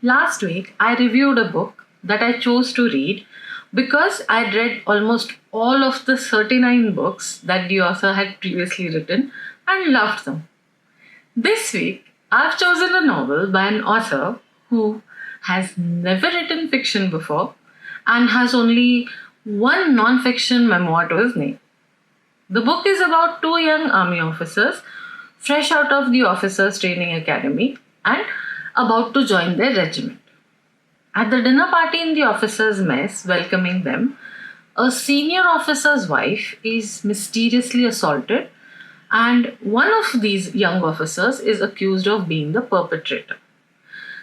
Last week, I reviewed a book that I chose to read because I'd read almost all of the 39 books that the author had previously written and loved them. This week, I've chosen a novel by an author who has never written fiction before and has only one non fiction memoir to his name. The book is about two young army officers fresh out of the Officers Training Academy and about to join their regiment. At the dinner party in the officers' mess welcoming them, a senior officer's wife is mysteriously assaulted, and one of these young officers is accused of being the perpetrator.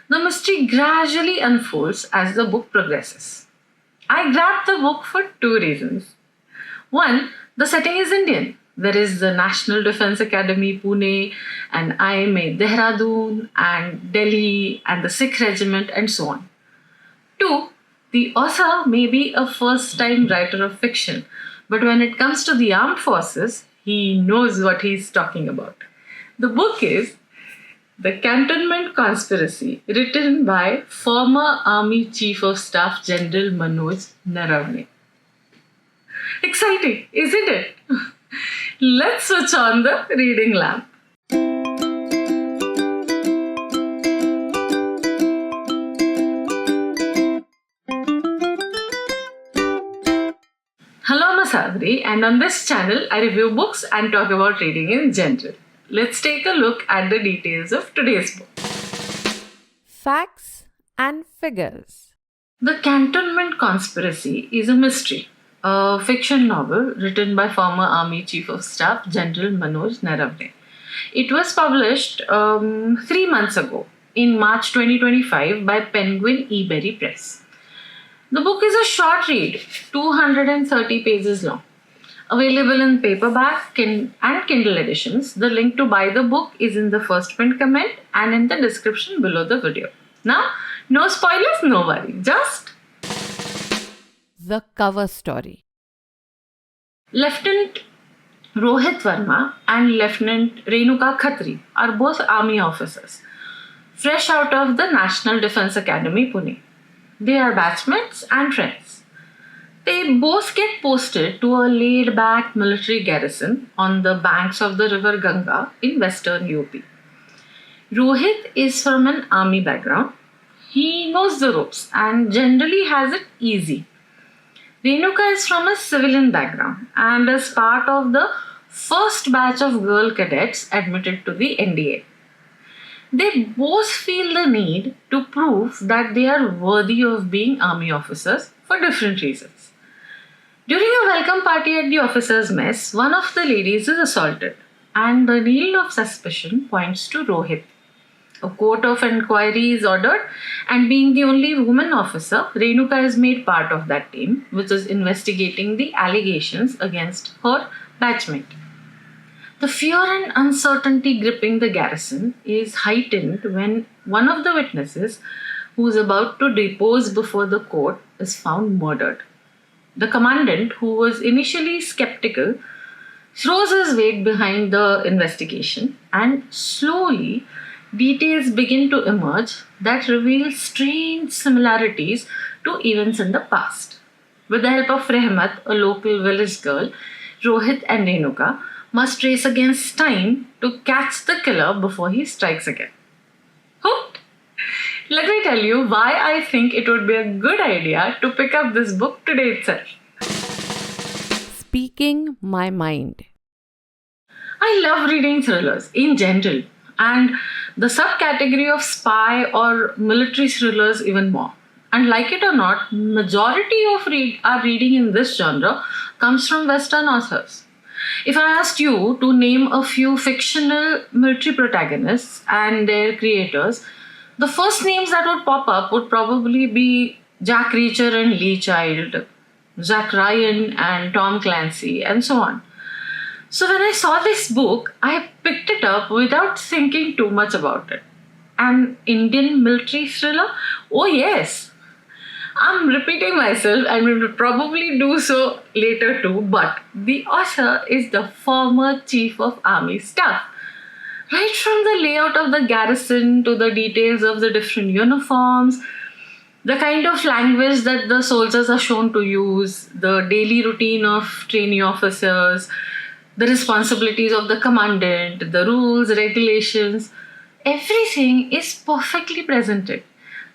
The mystery gradually unfolds as the book progresses. I grabbed the book for two reasons. One, the setting is Indian. There is the National Defense Academy, Pune, and IMA, Dehradun, and Delhi, and the Sikh Regiment, and so on. Two, the author may be a first time writer of fiction, but when it comes to the armed forces, he knows what he's talking about. The book is The Cantonment Conspiracy, written by former Army Chief of Staff General Manoj Naravne. Exciting, isn't it? Let's switch on the reading lamp. Hello, I'm Sadri, and on this channel, I review books and talk about reading in general. Let's take a look at the details of today's book. Facts and figures. The Cantonment Conspiracy is a mystery, a fiction novel written by former Army Chief of Staff General Manoj Naravne. It was published 3 months ago in March 2025 by Penguin eBerry Press. The book is a short read, 230 pages long. Available in paperback and Kindle editions. The link to buy the book is in the first pinned comment and in the description below the video. Now, no spoilers, no worry. Just The cover story. Lieutenant Rohit Verma and Lieutenant Renuka Khatri are both army officers, fresh out of the National Defense Academy, Pune. They are batchmates and friends. They both get posted to a laid-back military garrison on the banks of the river Ganga in western UP. Rohit is from an army background. He knows the ropes and generally has it easy. Renuka is from a civilian background and is part of the first batch of girl cadets admitted to the NDA. They both feel the need to prove that they are worthy of being army officers for different reasons. During a welcome party at the officers' mess, one of the ladies is assaulted, and the needle of suspicion points to Rohit. A court of inquiry is ordered, and being the only woman officer, Renuka is made part of that team, which is investigating the allegations against her batchmate. The fear and uncertainty gripping the garrison is heightened when one of the witnesses, who is about to depose before the court, is found murdered. The commandant, who was initially skeptical, throws his weight behind the investigation, and slowly details begin to emerge that reveal strange similarities to events in the past. With the help of Rehmat, a local village girl, Rohit and Renuka must race against time to catch the killer before he strikes again. Hooked? Let me tell you why I think it would be a good idea to pick up this book today itself. Speaking my mind. I love reading thrillers in general, and the subcategory of spy or military thrillers even more. And like it or not, majority of our reading in this genre comes from Western authors. If I asked you to name a few fictional military protagonists and their creators, the first names that would pop up would probably be Jack Reacher and Lee Child, Jack Ryan and Tom Clancy, and so on. So when I saw this book, I picked it up without thinking too much about it. An Indian military thriller? Oh yes! I'm repeating myself and will probably do so later too, but the author is the former Chief of Army Staff. Right from the layout of the garrison to the details of the different uniforms, the kind of language that the soldiers are shown to use, the daily routine of trainee officers, the responsibilities of the commandant, the rules, regulations, everything is perfectly presented.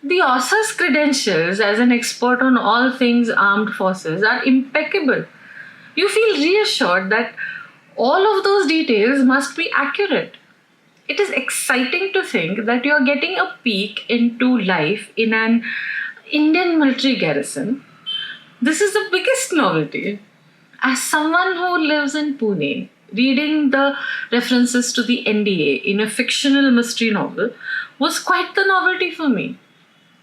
The author's credentials as an expert on all things armed forces are impeccable. You feel reassured that all of those details must be accurate. It is exciting to think that you're getting a peek into life in an Indian military garrison. This is the biggest novelty. As someone who lives in Pune, reading the references to the NDA in a fictional mystery novel was quite the novelty for me.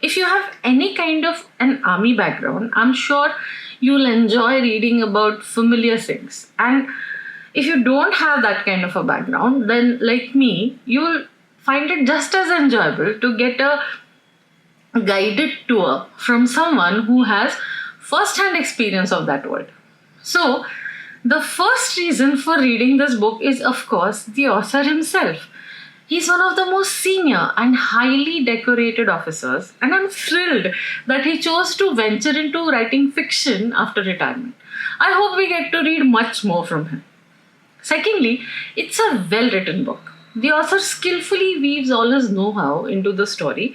If you have any kind of an army background, I'm sure you'll enjoy reading about familiar things. And if you don't have that kind of a background, then like me, you'll find it just as enjoyable to get a guided tour from someone who has first hand experience of that world. So, the first reason for reading this book is, of course, the author himself. He's one of the most senior and highly decorated officers, and I'm thrilled that he chose to venture into writing fiction after retirement. I hope we get to read much more from him. Secondly, it's a well written book. The author skillfully weaves all his know how into the story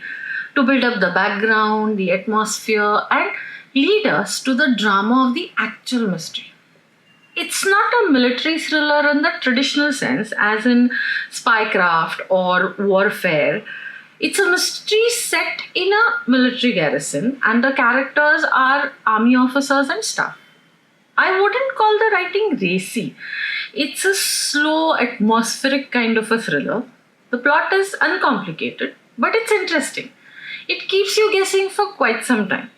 to build up the background, the atmosphere, and lead us to the drama of the actual mystery. It's not a military thriller in the traditional sense, as in spycraft or warfare. It's a mystery set in a military garrison, and the characters are army officers and staff. I wouldn't call the writing racy. It's a slow, atmospheric kind of a thriller. The plot is uncomplicated, but it's interesting. It keeps you guessing for quite some time.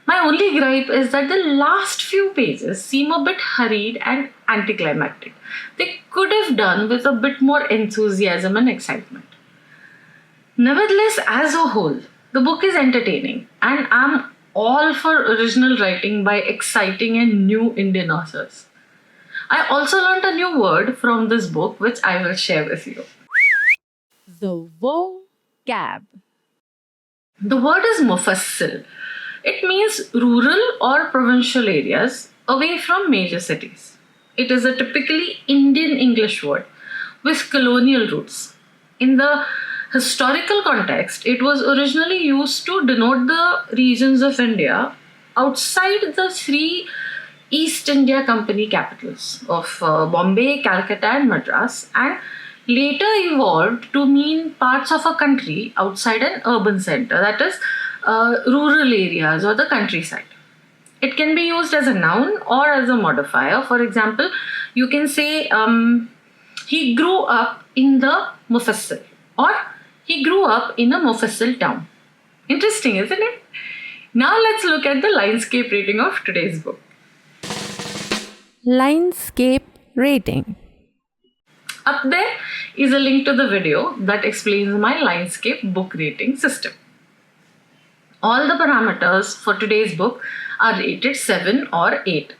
My only gripe is that the last few pages seem a bit hurried and anticlimactic. They could have done with a bit more enthusiasm and excitement. Nevertheless, as a whole, the book is entertaining, and I'm all for original writing by exciting and new Indian authors. I also learned a new word from this book, which I will share with you. The vocab. The word is mufassil. It means rural or provincial areas away from major cities. It is a typically Indian English word with colonial roots. In the historical context, it was originally used to denote the regions of India outside the three East India Company capitals of Bombay, Calcutta, and Madras, and later evolved to mean parts of a country outside an urban center, that is, rural areas or the countryside. It can be used as a noun or as a modifier. For example, you can say he grew up in the Mufassil, or he grew up in a Mufassil town. Interesting, isn't it? Now let's look at the LINEDSCAPE rating of today's book. LINEDSCAPE Rating. Up there is a link to the video that explains my LINEDSCAPE book rating system. All the parameters for today's book are rated 7 or 8.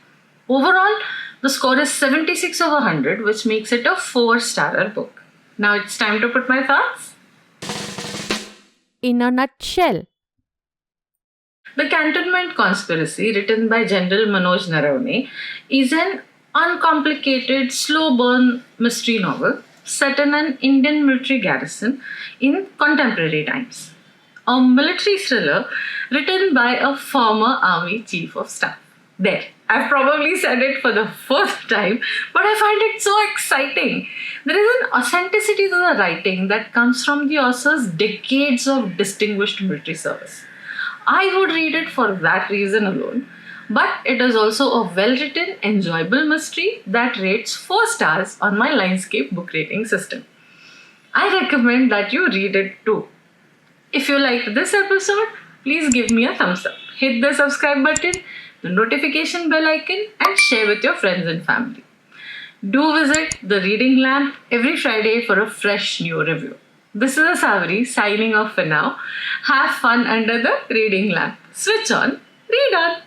Overall, the score is 76 over 100, which makes it a 4-star book. Now it's time to put my thoughts. In a nutshell. The Cantonment Conspiracy, written by General Manoj Naravane, is an uncomplicated, slow burn mystery novel set in an Indian military garrison in contemporary times. A military thriller written by a former army chief of staff. There, I've probably said it for the fourth time, but I find it so exciting. There is an authenticity to the writing that comes from the author's decades of distinguished military service. I would read it for that reason alone, but it is also a well-written, enjoyable mystery that rates 4 stars on my LINEDSCAPE book rating system. I recommend that you read it too. If you liked this episode, please give me a thumbs up. Hit the subscribe button, the notification bell icon, and share with your friends and family. Do visit the Reading Lamp every Friday for a fresh new review. This is Asavri signing off for now. Have fun under the Reading Lamp. Switch on, read on.